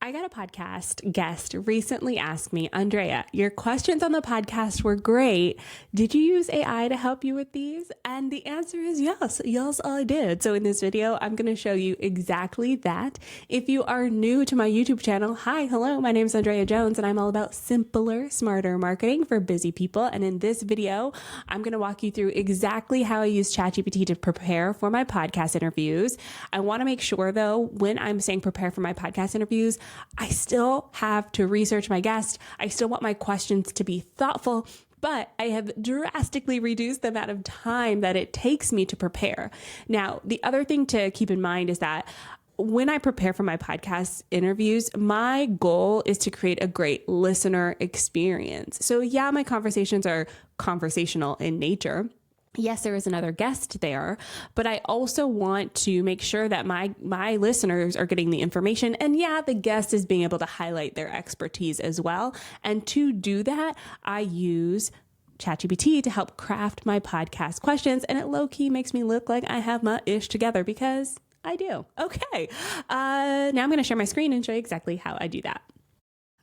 I got a podcast guest recently ask me, Andrea, your questions on the podcast were great. Did you use AI to help you with these? And the answer is yes. Yes, I did. So in this video, I'm going to show you exactly that. If you are new to my YouTube channel, hi, hello, my name is Andrea Jones, and I'm all about simpler, smarter marketing for busy people. And in this video, I'm going to walk you through exactly how I use ChatGPT to prepare for my podcast interviews. I want to make sure though, when I'm saying prepare for my podcast interviews, I still have to research my guest. I still want my questions to be thoughtful, but I have drastically reduced the amount of time that it takes me to prepare. Now, the other thing to keep in mind is that when I prepare for my podcast interviews, my goal is to create a great listener experience. So yeah, my conversations are conversational in nature. Yes, there is another guest there, but I also want to make sure that my listeners are getting the information. And yeah, the guest is being able to highlight their expertise as well. And to do that, I use ChatGPT to help craft my podcast questions. And it low-key makes me look like I have my ish together because I do. Okay. Now I'm going to share my screen and show you exactly how I do that.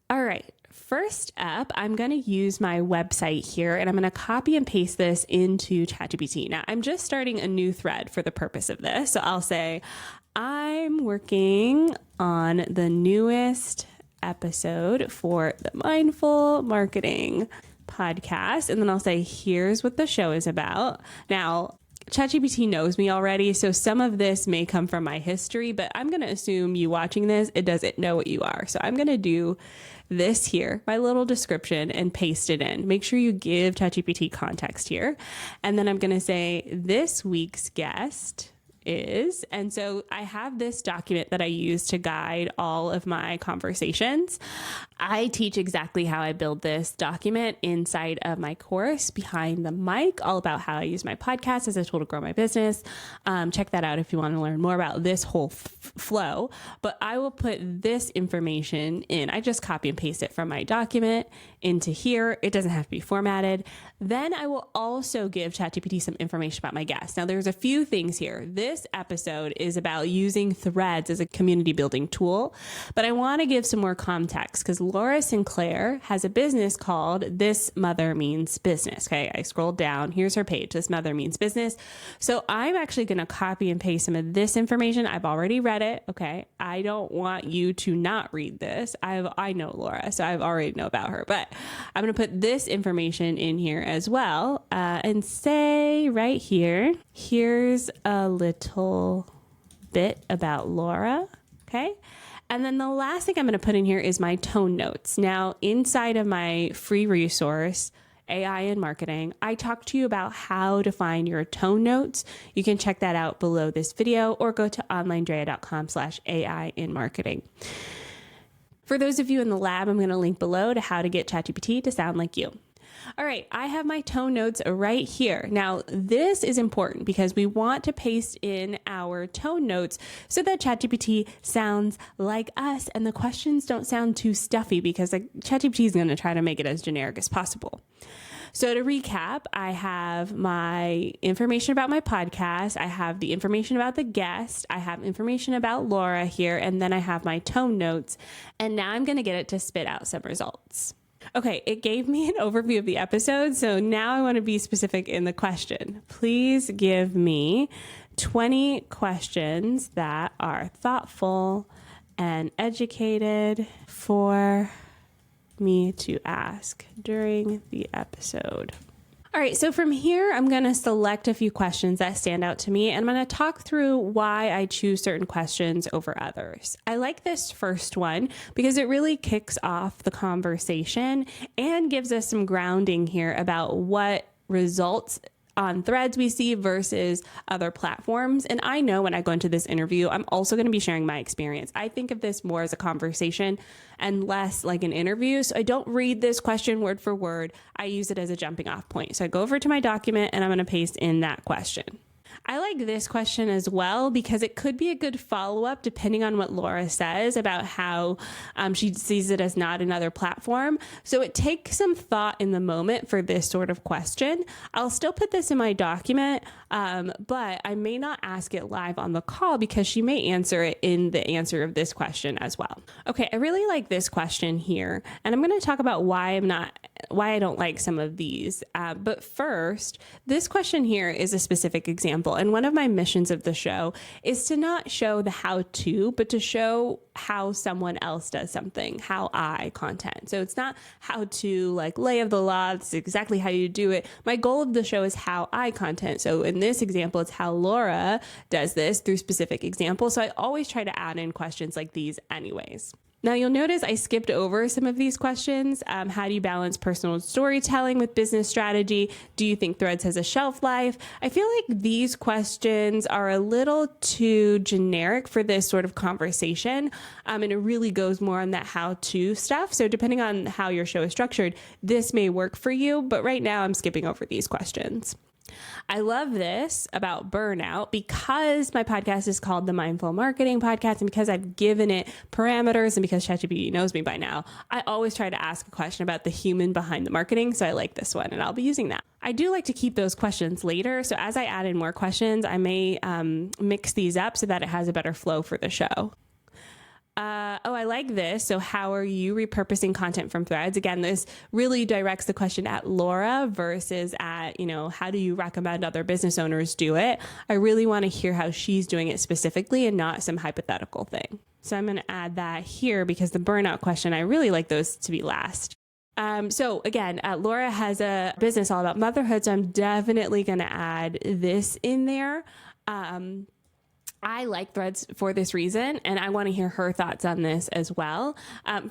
All right. First up, I'm going to use my website here and I'm going to copy and paste this into ChatGPT. Now, I'm just starting a new thread for the purpose of this. So I'll say, I'm working on the newest episode for the Mindful Marketing podcast. And then I'll say, here's what the show is about. Now, ChatGPT knows me already, so some of this may come from my history, but I'm going to assume you watching this, it doesn't know what you are. So I'm going to do this here, my little description, and paste it in. Make sure you give ChatGPT context here. And then I'm going to say this week's guest is, and so I have this document that I use to guide all of my conversations. I teach exactly how I build this document inside of my course, Behind the Mic, all about how I use my podcast as a tool to grow my business. Check that out if you want to learn more about this whole flow, but I will put this information in. I just copy and paste it from my document into here. It doesn't have to be formatted. Then I will also give ChatGPT some information about my guest. Now there's a few things here. This episode is about using threads as a community building tool, but I want to give some more context because Laura Sinclair has a business called This Mother Means Business. Okay, I scrolled down. Here's her page. This Mother Means Business. So I'm actually going to copy and paste some of this information. I've already read it. Okay, I don't want you to not read this. I know Laura, so I've already know about her, but I'm going to put this information in here as well and say right here, here's a little bit about Laura. Okay. And then the last thing I'm going to put in here is my tone notes. Now, inside of my free resource, AI in Marketing, I talk to you about how to find your tone notes. You can check that out below this video or go to OnlineDrea.com/AI in Marketing. For those of you in the lab, I'm going to link below to how to get ChatGPT to sound like you. All right, I have my tone notes right here. Now, this is important because we want to paste in our tone notes so that ChatGPT sounds like us and the questions don't sound too stuffy because ChatGPT is going to try to make it as generic as possible. So to recap, I have my information about my podcast. I have the information about the guest. I have information about Laura here, and then I have my tone notes. And now I'm going to get it to spit out some results. Okay, it gave me an overview of the episode, so now I want to be specific in the question. Please give me 20 questions that are thoughtful and educated for me to ask during the episode. All right, so from here, I'm going to select a few questions that stand out to me, and I'm going to talk through why I choose certain questions over others. I like this first one because it really kicks off the conversation and gives us some grounding here about what results on threads we see versus other platforms. And I know when I go into this interview, I'm also going to be sharing my experience. I think of this more as a conversation and less like an interview. So I don't read this question word for word. I use it as a jumping off point. So I go over to my document and I'm going to paste in that question. I like this question as well because it could be a good follow-up depending on what Laura says about how she sees it as not another platform. So it takes some thought in the moment for this sort of question. I'll still put this in my document, but I may not ask it live on the call because she may answer it in the answer of this question as well. Okay, I really like this question here, and I'm going to talk about why I don't like some of these. But first, this question here is a specific example. And one of my missions of the show is to not show the how-to, but to show how someone else does something, how I content. So it's not how to like lay of the law. It's exactly how you do it. My goal of the show is how I content. So in this example, it's how Laura does this through specific examples. So I always try to add in questions like these anyways. Now, you'll notice I skipped over some of these questions. How do you balance personal storytelling with business strategy? Do you think Threads has a shelf life? I feel like these questions are a little too generic for this sort of conversation. And it really goes more on that how-to stuff. So depending on how your show is structured, this may work for you. But right now, I'm skipping over these questions. I love this about burnout because my podcast is called the Mindful Marketing Podcast, and because I've given it parameters and because ChatGPT knows me by now, I always try to ask a question about the human behind the marketing. So I like this one and I'll be using that. I do like to keep those questions later. So as I add in more questions, I may mix these up so that it has a better flow for the show. I like this. So how are you repurposing content from Threads? Again, this really directs the question at Laura versus at, how do you recommend other business owners do it? I really want to hear how she's doing it specifically and not some hypothetical thing. So I'm going to add that here because the burnout question, I really like those to be last. So again, Laura has a business all about motherhood. So I'm definitely going to add this in there. I like Threads for this reason, and I want to hear her thoughts on this as well.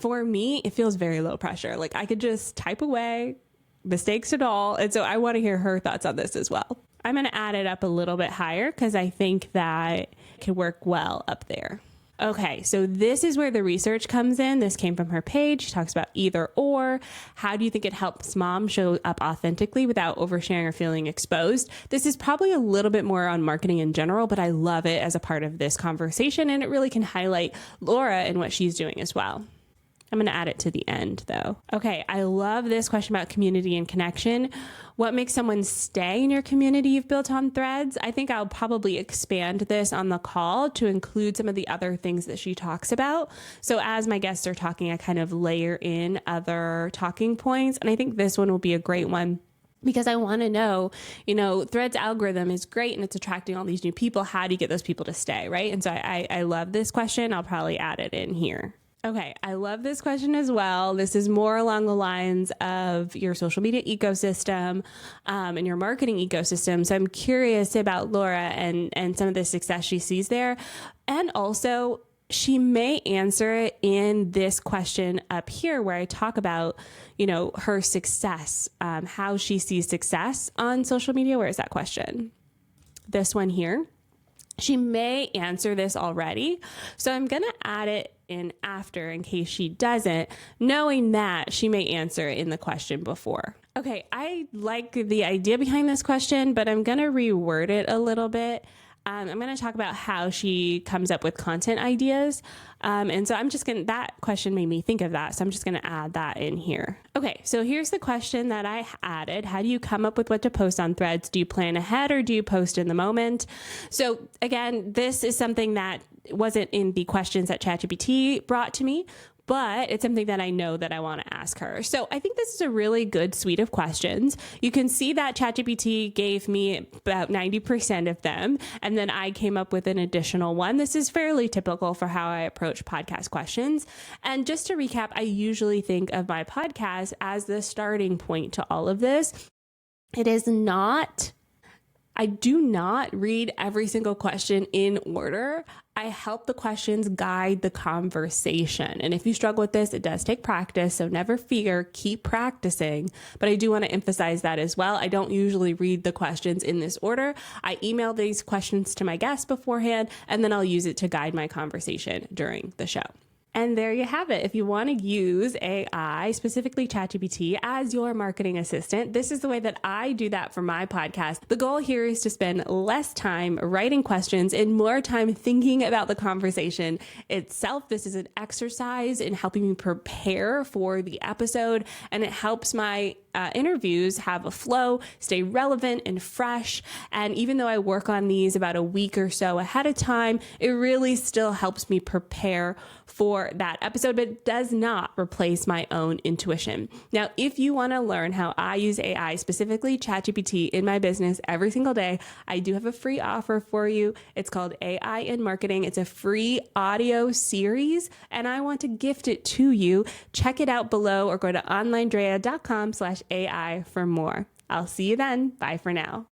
For me, it feels very low pressure. Like I could just type away, mistakes at all. And so I want to hear her thoughts on this as well. I'm going to add it up a little bit higher because I think that it could work well up there. Okay, so this is where the research comes in. This came from her page. She talks about either or. How do you think it helps mom show up authentically without oversharing or feeling exposed? This is probably a little bit more on marketing in general, but I love it as a part of this conversation, and it really can highlight Laura and what she's doing as well. I'm going to add it to the end though. Okay, I love this question about community and connection. What makes someone stay in your community you've built on Threads? I think I'll probably expand this on the call to include some of the other things that she talks about. So as my guests are talking, I kind of layer in other talking points. And I think this one will be a great one because I want to know, Threads algorithm is great and it's attracting all these new people. How do you get those people to stay, right? And so I love this question. I'll probably add it in here. Okay, I love this question as well. This is more along the lines of your social media ecosystem and your marketing ecosystem. So I'm curious about Laura and some of the success she sees there. And also, she may answer it in this question up here where I talk about, her success, how she sees success on social media. Where is that question? This one here. She may answer this already. So I'm going to add it in after in case she doesn't, knowing that she may answer it in the question before. Okay, I like the idea behind this question, but I'm going to reword it a little bit. I'm going to talk about how she comes up with content ideas. And so that question made me think of that. So I'm just going to add that in here. Okay, so here's the question that I added. How do you come up with what to post on Threads? Do you plan ahead or do you post in the moment? So again, this is something that wasn't in the questions that ChatGPT brought to me, but it's something that I know that I want to ask her. So I think this is a really good suite of questions. You can see that ChatGPT gave me about 90% of them, and then I came up with an additional one. This is fairly typical for how I approach podcast questions. And just to recap, I usually think of my podcast as the starting point to all of this. I do not read every single question in order. I help the questions guide the conversation. And if you struggle with this, it does take practice. So never fear, keep practicing. But I do want to emphasize that as well. I don't usually read the questions in this order. I email these questions to my guests beforehand, and then I'll use it to guide my conversation during the show. And there you have it. If you want to use AI, specifically ChatGPT, as your marketing assistant, this is the way that I do that for my podcast. The goal here is to spend less time writing questions and more time thinking about the conversation itself. This is an exercise in helping me prepare for the episode, and it helps my interviews have a flow, stay relevant and fresh. And even though I work on these about a week or so ahead of time, it really still helps me prepare for that episode, but it does not replace my own intuition. Now, if you want to learn how I use AI, specifically ChatGPT, in my business every single day, I do have a free offer for you. It's called AI in Marketing. It's a free audio series, and I want to gift it to you. Check it out below or go to OnlineDrea.com/AI for more. I'll see you then. Bye for now.